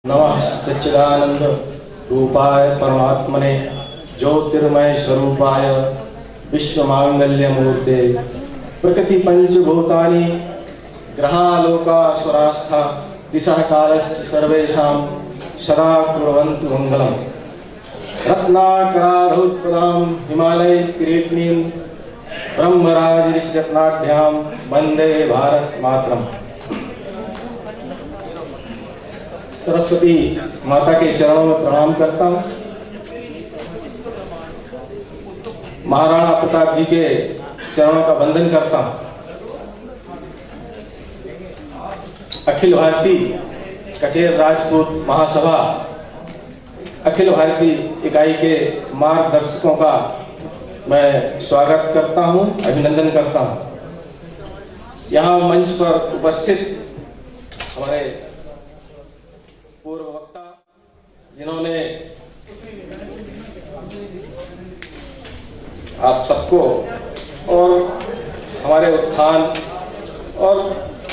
नमः सच्चिदानंद रूपाय परमात्मने ज्योतिर्मय स्वरूपाय विश्वमांगल्य मूर्ते प्रकृति पंचभूतानि ग्रहालोका स्वरास्था दिशः कालश्च सर्वेषां सदा कुर्वन्तु मंगलम्। रत्नाकराधौतपदां हिमालय किरीटिनीं ब्रह्मराज ऋषिरत्नाढ्यां वंदे भारत मातरम्। सरस्वती माता के चरणों में प्रणाम करता हूं। महाराणा प्रताप जी के चरणों का वंदन करता हूं। अखिल भारतीय कचेर राजपूत महासभा अखिल भारतीय इकाई के मार्गदर्शकों का मैं स्वागत करता हूं, अभिनंदन करता हूं। यहां मंच पर उपस्थित हमारे पूर्व वक्ता जिन्होंने आप सबको और हमारे उत्थान और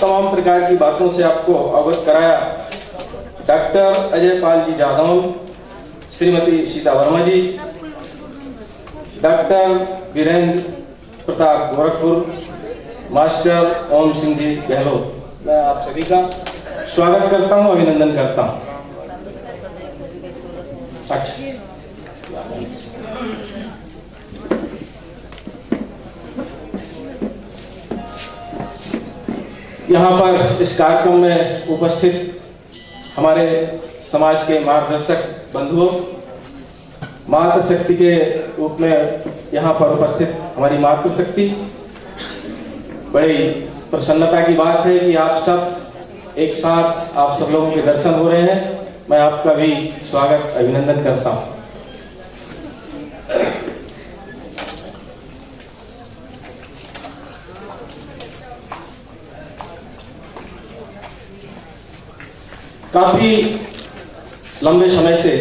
तमाम प्रकार की बातों से आपको अवगत कराया, डॉक्टर अजय पाल जी जादौन, श्रीमती सीता वर्मा जी, डॉक्टर वीरेंद्र प्रताप गोरखपुर, मास्टर ओम सिंह जी गहलोत, मैं आप सभी का स्वागत करता हूं, अभिनंदन करता हूं। अच्छा, यहां पर इस कार्यक्रम में उपस्थित हमारे समाज के मार्गदर्शक बंधुओं, मातृशक्ति के रूप में यहां पर उपस्थित हमारी मातृशक्ति, बड़ी प्रसन्नता की बात है कि आप सब एक साथ आप सब लोगों के दर्शन हो रहे हैं। मैं आपका भी स्वागत अभिनंदन करता हूं। काफी लंबे समय से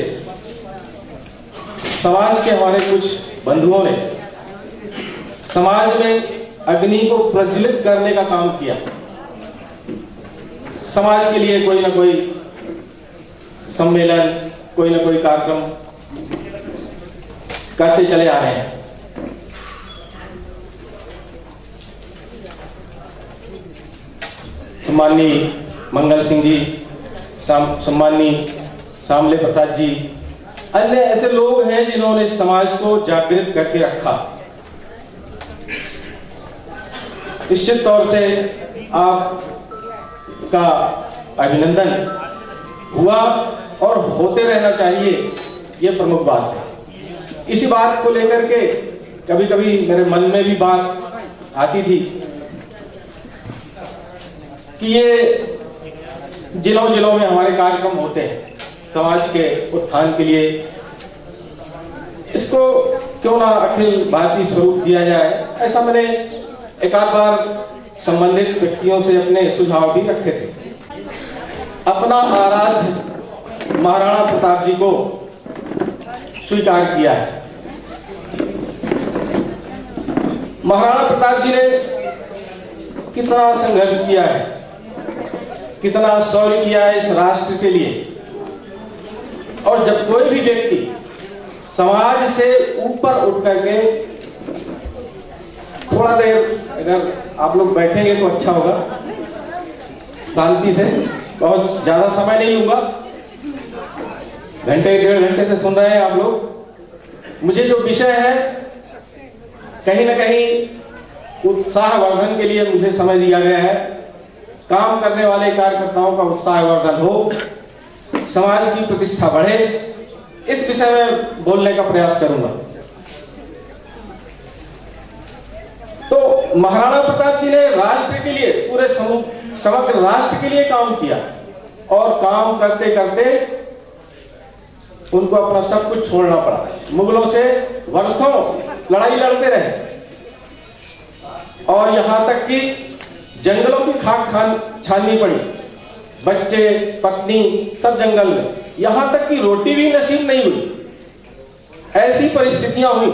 समाज के हमारे कुछ बंधुओं ने समाज में अग्नि को प्रज्वलित करने का काम किया। समाज के लिए कोई ना कोई सम्मेलन, कोई ना कोई कार्यक्रम करते चले आ रहे हैं। सम्माननीय मंगल सिंह जी, सम्माननीय शामले प्रसाद जी, अन्य ऐसे लोग हैं जिन्होंने समाज को जागृत करके रखा। निश्चित तौर से आपका अभिनंदन हुआ और होते रहना चाहिए, यह प्रमुख बात है। इसी बात को लेकर के कभी कभी मेरे मन में भी बात आती थी कि ये जिलों जिलों में हमारे कार्यक्रम होते हैं समाज के उत्थान के लिए, इसको क्यों ना अखिल भारतीय स्वरूप दिया जाए। ऐसा मैंने एक आध बार संबंधित व्यक्तियों से अपने सुझाव भी रखे थे। अपना आराध्य महाराणा प्रताप जी को स्वीकार किया है। महाराणा प्रताप जी ने कितना संघर्ष किया है, कितना शौर्य किया है इस राष्ट्र के लिए। और जब कोई भी व्यक्ति समाज से ऊपर उठ करके, थोड़ा देर अगर आप लोग बैठेंगे तो अच्छा होगा, शांति से, बहुत ज्यादा समय नहीं लूंगा, घंटे डेढ़ घंटे से सुन रहे हैं आप लोग। मुझे जो विषय है कहीं ना कहीं उत्साहवर्धन के लिए मुझे समय दिया गया है। काम करने वाले कार्यकर्ताओं का उत्साहवर्धन हो, समाज की प्रतिष्ठा बढ़े, इस विषय में बोलने का प्रयास करूंगा। तो महाराणा प्रताप जी ने राष्ट्र के लिए, पूरे समग्र राष्ट्र के लिए काम किया और काम करते करते उनको अपना सब कुछ छोड़ना पड़ा। मुगलों से वर्षों लड़ाई लड़ते रहे और यहां तक कि जंगलों की खाक छाननी पड़ी, बच्चे पत्नी सब जंगल में, यहां तक कि रोटी भी नसीब नहीं हुई। ऐसी परिस्थितियां हुई,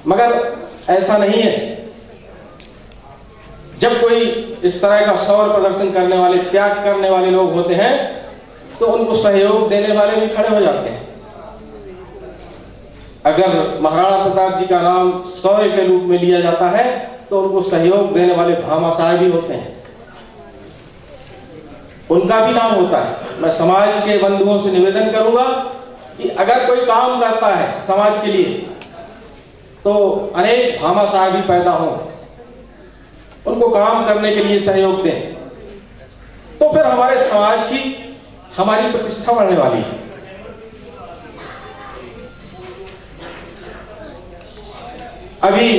मगर ऐसा नहीं है। जब कोई इस तरह का शौर्य प्रदर्शन करने वाले, त्याग करने वाले लोग होते हैं, तो उनको सहयोग देने वाले भी खड़े हो जाते हैं। अगर महाराणा प्रताप जी का नाम शौर्य के रूप में लिया जाता है तो उनको सहयोग देने वाले भामाशाह भी होते हैं, उनका भी नाम होता है। मैं समाज के बंधुओं से निवेदन करूंगा कि अगर कोई काम करता है समाज के लिए तो अनेक भामाशाह भी पैदा हों, उनको काम करने के लिए सहयोग दें, तो फिर हमारे समाज की हमारी प्रतिष्ठा बढ़ने वाली है। अभी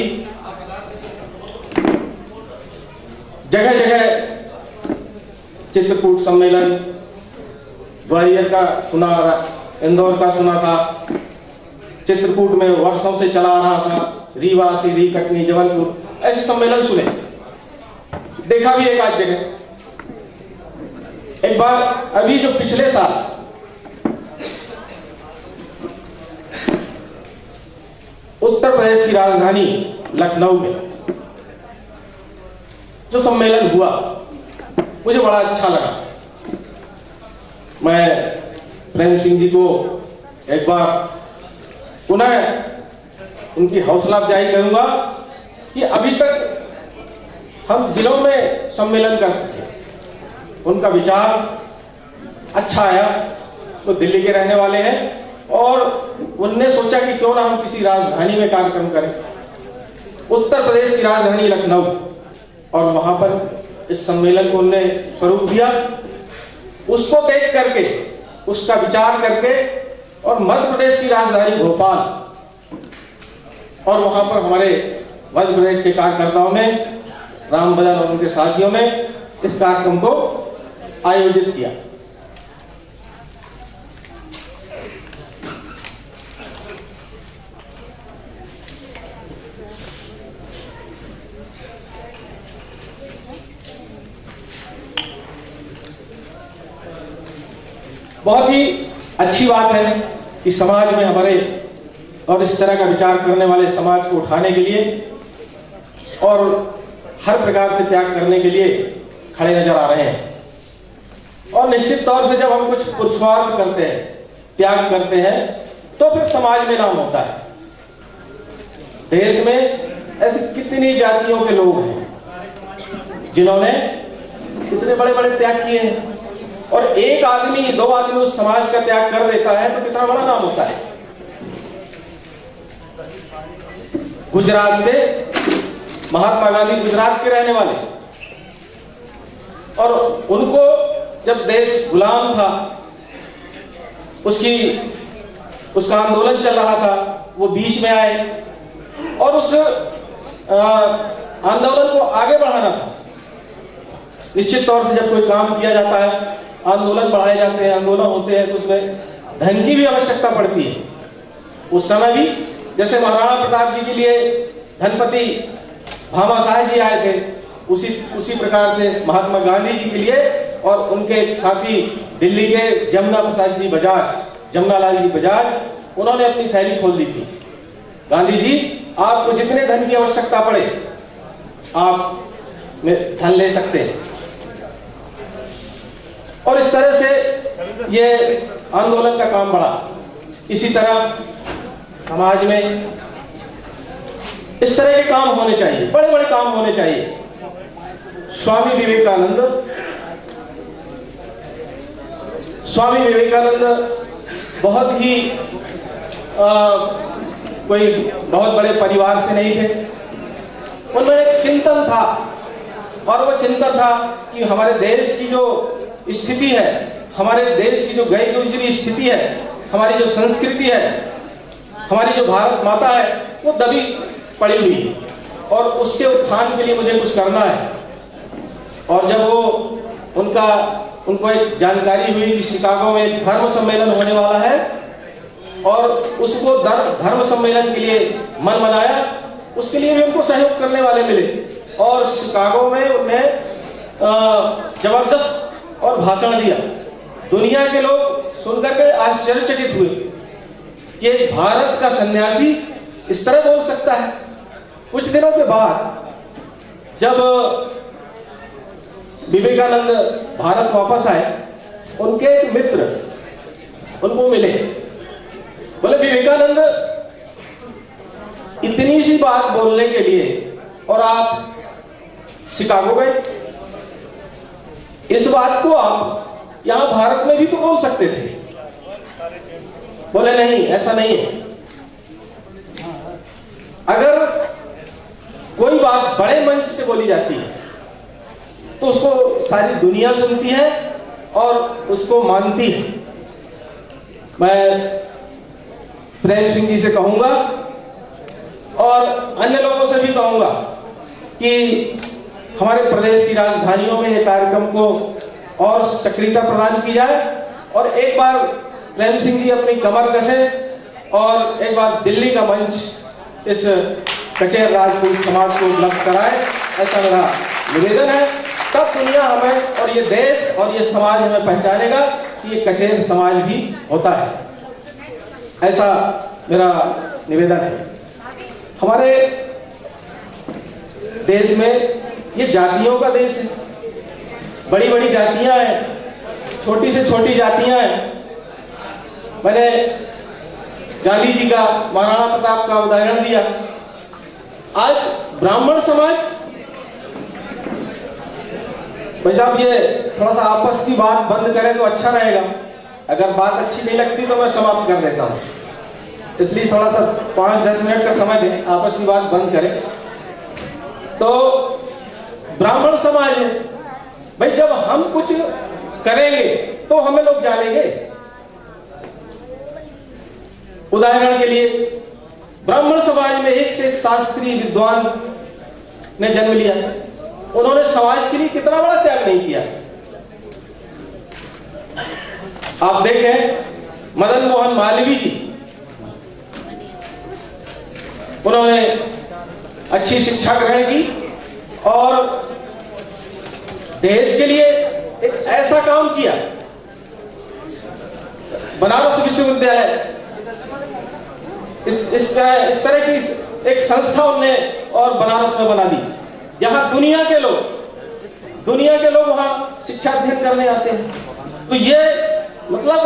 जगह जगह चित्रकूट सम्मेलन, ग्वालियर का सुना, इंदौर का सुना था, चित्रकूट में वर्षों से चला रहा था, रीवा, सीधी, कटनी, जबलपुर, ऐसे सम्मेलन सुने, देखा भी एक आध जगह। एक बार अभी जो पिछले साल उत्तर प्रदेश की राजधानी लखनऊ में जो सम्मेलन हुआ, मुझे बड़ा अच्छा लगा। मैं प्रेम सिंह जी को एक बार पुनः उनकी हौसला अफजाई करूंगा कि अभी तक हम जिलों में सम्मेलन करते थे, उनका विचार अच्छा आया। वो दिल्ली के रहने वाले हैं और उनने सोचा कि क्यों ना हम किसी राजधानी में कार्यक्रम करें। उत्तर प्रदेश की राजधानी लखनऊ, और वहां पर इस सम्मेलन को उन्होंने स्वरूप दिया। उसको देख करके, उसका विचार करके, और मध्य प्रदेश की राजधानी भोपाल, और वहां पर हमारे मध्य प्रदेश के कार्यकर्ताओं ने, राम भजन और उनके साथियों ने इस कार्यक्रम को आयोजित किया। बहुत ही अच्छी बात है कि समाज में हमारे और इस तरह का विचार करने वाले समाज को उठाने के लिए और हर प्रकार से त्याग करने के लिए खड़े नजर आ रहे हैं। और निश्चित तौर से जब हम कुछ पुरुषार्थ करते हैं, त्याग करते हैं, तो फिर समाज में नाम होता है। देश में ऐसी कितनी जातियों के लोग हैं जिन्होंने कितने बड़े बड़े त्याग किए हैं, और एक आदमी, दो आदमी उस समाज का त्याग कर देता है तो कितना बड़ा नाम होता है। गुजरात से महात्मा गांधी गुजरात के रहने वाले, और उनको जब देश गुलाम था, उसका आंदोलन चल रहा था, वो बीच में आए और उस आंदोलन को आगे बढ़ाना था। निश्चित तौर से जब कोई काम किया जाता है, आंदोलन बढ़ाए जाते हैं, आंदोलन होते हैं, तो उसमें धन की भी आवश्यकता पड़ती है। उस समय भी जैसे महाराणा प्रताप जी के लिए धनपति भामाशाह जी आए थे, उसी प्रकार से महात्मा गांधी जी के लिए और उनके साथी दिल्ली के जमुनालाल जी बजाज, उन्होंने अपनी थैली खोल दी थी। गांधी जी, आपको जितने धन की आवश्यकता पड़े आप धन ले सकते हैं। और इस तरह से ये आंदोलन का काम बढ़ा। इसी तरह समाज में इस तरह के काम होने चाहिए, बड़े बड़े काम होने चाहिए। स्वामी विवेकानंद बहुत ही कोई बहुत बड़े परिवार से नहीं थे। उनमें एक चिंतन था, और वो चिंतन था कि हमारे देश की जो स्थिति है, हमारे देश की जो गई गुजरी स्थिति है, हमारी जो संस्कृति है, हमारी जो भारत माता है, वो दबी पड़ी हुई है, और उसके उत्थान के लिए मुझे कुछ करना है। और जब उनको एक जानकारी हुई कि शिकागो में एक धर्म सम्मेलन होने वाला है, और उसको धर्म सम्मेलन के लिए मन बनाया, उसके लिए भी उनको सहयोग करने वाले मिले, और शिकागो में उन्हें जबरदस्त और भाषण दिया। दुनिया के लोग सुनकर के आश्चर्यचकित हुए कि भारत का सन्यासी इस तरह बोल सकता है। कुछ दिनों के बाद जब विवेकानंद भारत वापस आए उनके एक मित्र उनको मिले, बोले विवेकानंद इतनी सी बात बोलने के लिए और आप शिकागो गए, इस बात को आप यहां भारत में भी तो बोल सकते थे। बोले नहीं, ऐसा नहीं है। अगर कोई बात बड़े मंच से बोली जाती है तो उसको सारी दुनिया सुनती है और उसको मानती है। मैं प्रेम सिंह जी से कहूंगा और अन्य लोगों से भी कहूंगा कि हमारे प्रदेश की राजधानियों में ये कार्यक्रम को और सक्रियता प्रदान की जाए और एक बार प्रेम सिंह जी अपनी कमर कसे और एक बार दिल्ली का मंच इस कचेर राजपूत समाज को उपलब्ध कराए, ऐसा मेरा निवेदन है। तब दुनिया हमें और ये देश और ये समाज हमें पहचानेगा कि ये कचेर समाज भी होता है, ऐसा मेरा निवेदन है। हमारे देश में ये जातियों का देश है, बड़ी बड़ी जातियां हैं, छोटी से छोटी जातियां हैं। मैंने गांधी जी का, महाराणा प्रताप का उदाहरण दिया। आज ब्राह्मण समाज, भाई साहब ये थोड़ा सा आपस की बात बंद करें तो अच्छा रहेगा। अगर बात अच्छी नहीं लगती तो मैं समाप्त कर देता हूं, इसलिए थोड़ा सा 5-10 मिनट का समय दें, आपस की बात बंद करें। तो ब्राह्मण समाज है भाई, जब हम कुछ करेंगे तो हमें लोग जानेंगे। उदाहरण के लिए ब्राह्मण समाज में एक से एक शास्त्रीय विद्वान ने जन्म लिया, उन्होंने समाज के लिए कितना बड़ा त्याग नहीं किया। आप देखें मदन मोहन मालवीय जी, उन्होंने अच्छी शिक्षा ग्रहण की और देश के लिए एक ऐसा काम किया। बनारस विश्वविद्यालय इस तरह की एक संस्था उन्होंने और बनारस में बना दी, जहां दुनिया के लोग वहां शिक्षा अध्ययन करने आते हैं। तो ये मतलब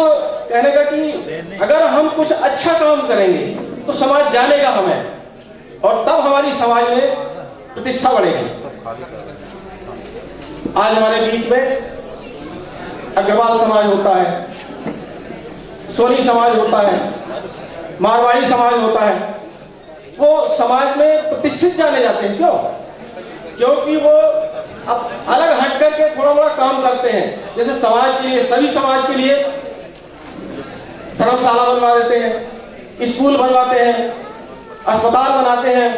कहने का कि अगर हम कुछ अच्छा काम करेंगे तो समाज जानेगा हमें और तब हमारी समाज में प्रतिष्ठा बढ़ेगी। आज हमारे बीच में अग्रवाल समाज होता है, सोनी समाज होता है, मारवाड़ी समाज होता है। वो समाज में प्रतिष्ठित जाने जाते हैं। क्यों? क्योंकि वो अब अलग हट करके थोड़ा बड़ा काम करते हैं। जैसे समाज के लिए, सभी समाज के लिए धर्मशाला बनवा देते हैं, स्कूल बनवाते हैं, अस्पताल बनाते हैं,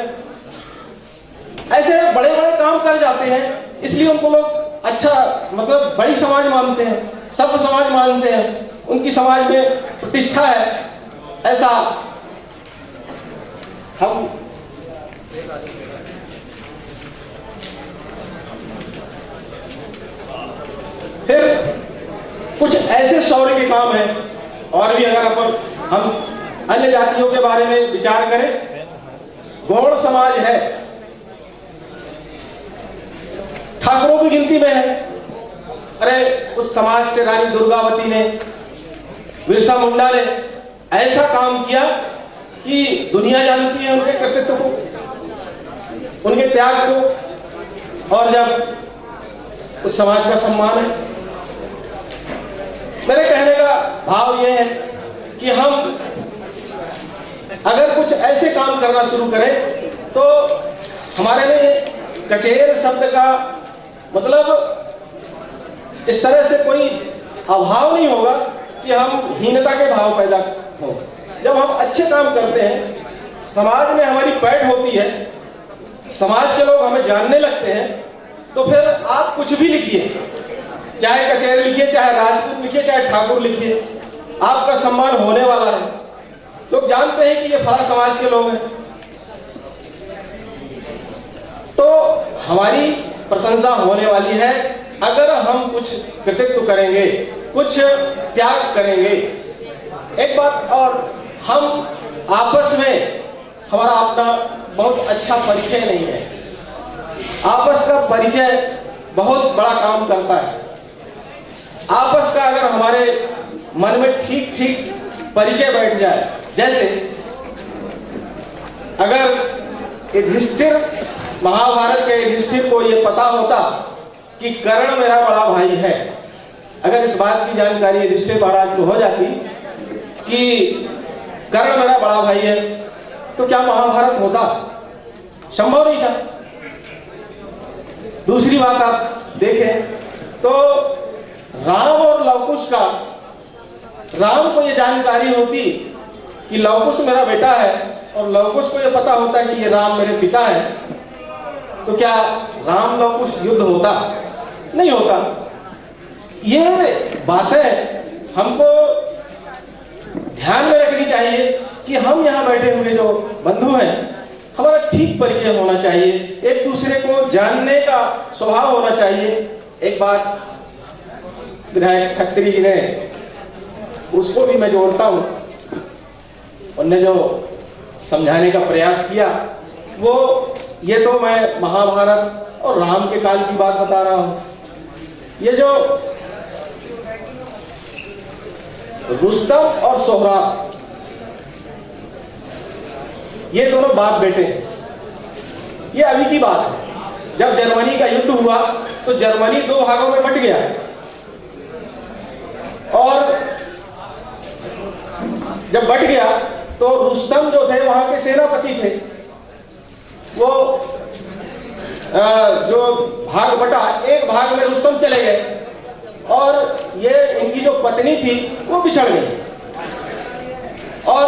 ऐसे बड़े बड़े काम कर जाते हैं। इसलिए उनको लोग अच्छा मतलब बड़ी समाज मानते हैं, सब समाज मानते हैं, उनकी समाज में प्रतिष्ठा है। ऐसा हम फिर कुछ ऐसे शौर्य के काम हैं और भी अगर हम अन्य जातियों के बारे में विचार करें, गौड़ समाज है, ठाकुरों की गिनती में है। अरे उस समाज से रानी दुर्गावती ने, बिरसा मुंडा ने ऐसा काम किया कि दुनिया जानती है उनके कर्तृत्व को, उनके त्याग को, और जब उस समाज का सम्मान है। मेरे कहने का भाव यह है कि हम अगर कुछ ऐसे काम करना शुरू करें तो हमारे लिए कचेर शब्द का मतलब इस तरह से कोई अभाव नहीं होगा कि हम हीनता के भाव पैदा हो। जब हम अच्छे काम करते हैं, समाज में हमारी पैठ होती है, समाज के लोग हमें जानने लगते हैं, तो फिर आप कुछ भी लिखिए, चाहे कचेर लिखिए, चाहे राजपूत लिखिए, चाहे ठाकुर लिखिए, आपका सम्मान होने वाला है। लोग जानते हैं कि ये फला समाज के लोग हैं, तो हमारी प्रशंसा होने वाली है अगर हम कुछ कृतित्व करेंगे, कुछ त्याग करेंगे। एक बात और, हम आपस में हमारा अपना बहुत अच्छा परिचय नहीं है। आपस का परिचय बहुत बड़ा काम करता है। आपस का अगर हमारे मन में ठीक ठीक परिचय बैठ जाए, जैसे अगर युधिष्ठिर, महाभारत के युधिष्ठिर को यह पता होता कि कर्ण मेरा बड़ा भाई है, अगर इस बात की जानकारी युधिष्ठिर महाराज को हो जाती कि कर्ण मेरा बड़ा भाई है, तो क्या महाभारत होता? संभव नहीं था। दूसरी बात आप देखें तो राम और लवकुश का, राम को यह जानकारी होती कि लवकुश मेरा बेटा है और लवकुश को यह पता होता है कि ये राम मेरे पिता है, तो क्या राम लवकुश युद्ध होता? नहीं होता। ये बातें हमको ध्यान में रखनी चाहिए कि हम यहां बैठे हुए जो बंधु हैं, हमारा ठीक परिचय होना चाहिए, एक दूसरे को जानने का स्वभाव होना चाहिए। एक बात विधायक खत्री जी ने, उसको भी मैं जोड़ता हूं, उन्होंने जो समझाने का प्रयास किया, वो ये तो मैं महाभारत और राम के काल की बात बता रहा हूं। ये जो रुस्तम और सोहराब, ये दोनों बाप बेटे हैं, ये अभी की बात है। जब जर्मनी का युद्ध हुआ तो जर्मनी दो भागों में बट गया और जब बट गया तो रुस्तम जो थे वहां के सेनापति थे, वो जो भाग बटा, एक भाग में रुस्तम चले गए और ये इनकी जो पत्नी थी वो बिछड़ गई, और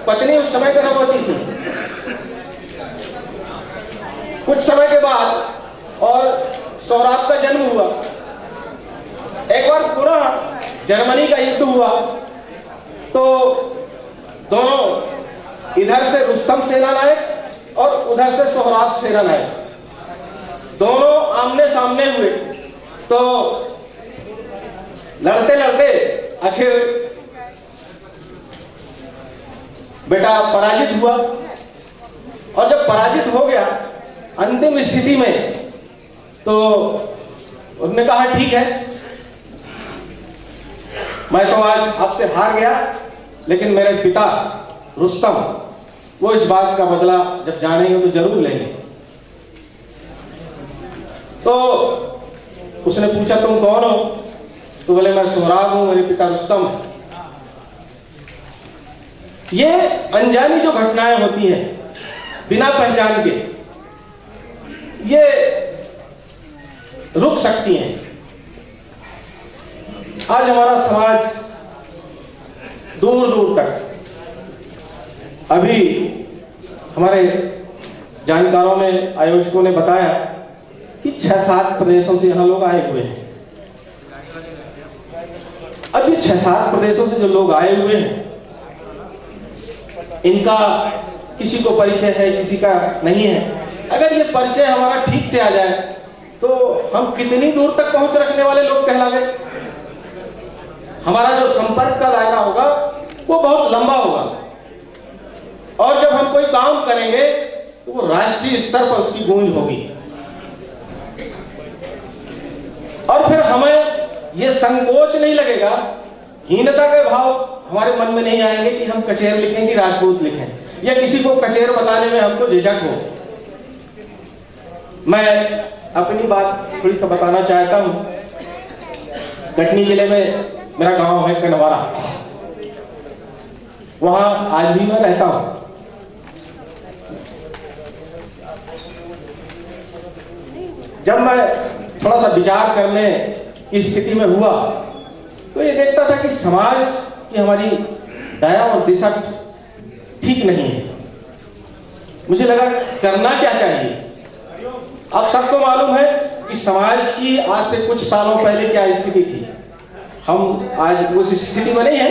पत्नी उस समय गर्भवती थी। कुछ समय के बाद और सोहराब का जन्म हुआ। एक बार पुनः जर्मनी का युद्ध हुआ तो दोनों, इधर से रुस्तम सेनानायक और उधर से सोहराब सेनानायक, दोनों आमने सामने हुए। तो लड़ते लड़ते आखिर बेटा पराजित हुआ, और जब पराजित हो गया अंतिम स्थिति में, तो उन्होंने कहा ठीक है, मैं तो आज आपसे हार गया, लेकिन मेरे पिता रुस्तम वो इस बात का बदला जब जानेंगे तो जरूर लेंगे। तो उसने पूछा तुम कौन हो? तो बोले मैं सोहराब हूं, मेरे पिता रुस्तम है। ये अनजानी जो घटनाएं होती हैं बिना पहचान के, ये रुक सकती हैं। आज हमारा समाज दूर दूर तक, अभी हमारे जानकारों ने, आयोजकों ने बताया कि 6-7 प्रदेशों से यहां लोग आए हुए हैं। अभी 6-7 प्रदेशों से जो लोग आए हुए हैं, इनका किसी को परिचय है, किसी का नहीं है। अगर ये परिचय हमारा ठीक से आ जाए तो हम कितनी दूर तक पहुंच रखने वाले लोग कहलावे। हमारा जो संपर्क का दायरा होगा वो बहुत लंबा होगा, और जब हम कोई काम करेंगे तो वो राष्ट्रीय स्तर पर उसकी गूंज होगी, और फिर हमें ये संकोच नहीं लगेगा, हीनता के भाव हमारे मन में नहीं आएंगे कि हम कचेर लिखें कि राजपूत लिखें, या किसी को कचेर बताने में हमको झिझक हो। मैं अपनी बात थोड़ी सा बताना चाहता हूं। कटनी जिले में मेरा गांव है कनवारा, वहां आज भी मैं रहता हूं। जब मैं थोड़ा सा विचार करने की स्थिति में हुआ तो ये देखता था कि समाज की हमारी दया और दिशा ठीक नहीं है। मुझे लगा करना क्या चाहिए। आप सबको मालूम है कि समाज की आज से कुछ सालों पहले क्या स्थिति थी। हम आज उस स्थिति में नहीं है।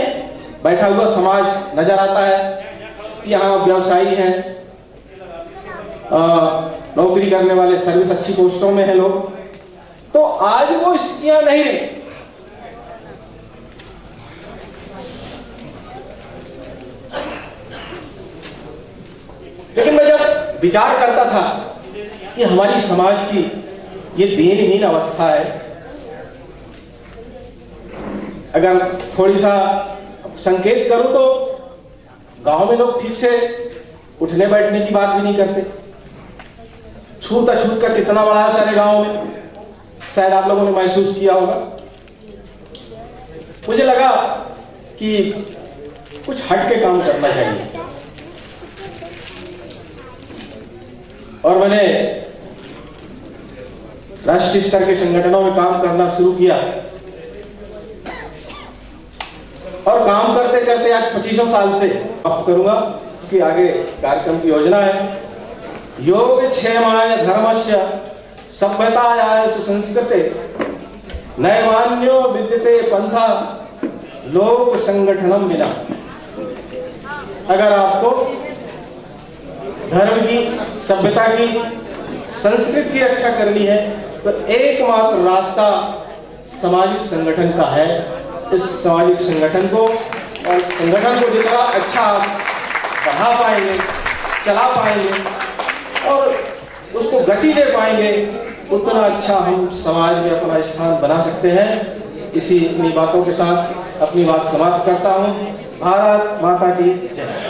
बैठा हुआ समाज नजर आता है कि यहाँ व्यवसायी हैं, नौकरी करने वाले, सर्विस अच्छी पोस्टों में हैं लोग, तो आज वो स्थितियां नहीं रही। लेकिन मैं जब विचार करता था कि हमारी समाज की ये दीनहीन अवस्था है, अगर थोड़ी सा संकेत करूं तो गांव में लोग ठीक से उठने बैठने की बात भी नहीं करते। छूत अछूत का कितना बड़ा असर है गांव में, शायद आप लोगों ने महसूस किया होगा। मुझे लगा कि कुछ हट के काम करना चाहिए और मैंने राष्ट्रीय स्तर के संगठनों में काम करना शुरू किया और काम करते करते आज 25 साल से अब करूंगा कि आगे कार्यक्रम की योजना है। योग क्षेमाय धर्मस्य सभ्यताय सुसंस्कृते नैवान्यो विद्यते पंथा लोक संगठनम बिना। अगर आपको धर्म की, सभ्यता की, संस्कृति की रक्षा करनी है तो एकमात्र रास्ता सामाजिक संगठन का है। इस सामाजिक संगठन को और संगठन को जितना अच्छा बढ़ा पाएंगे, चला पाएंगे और उसको गति दे पाएंगे, उतना अच्छा हम समाज में अपना स्थान बना सकते हैं। इसी अपनी बातों के साथ अपनी बात समाप्त करता हूं। भारत माता की जय।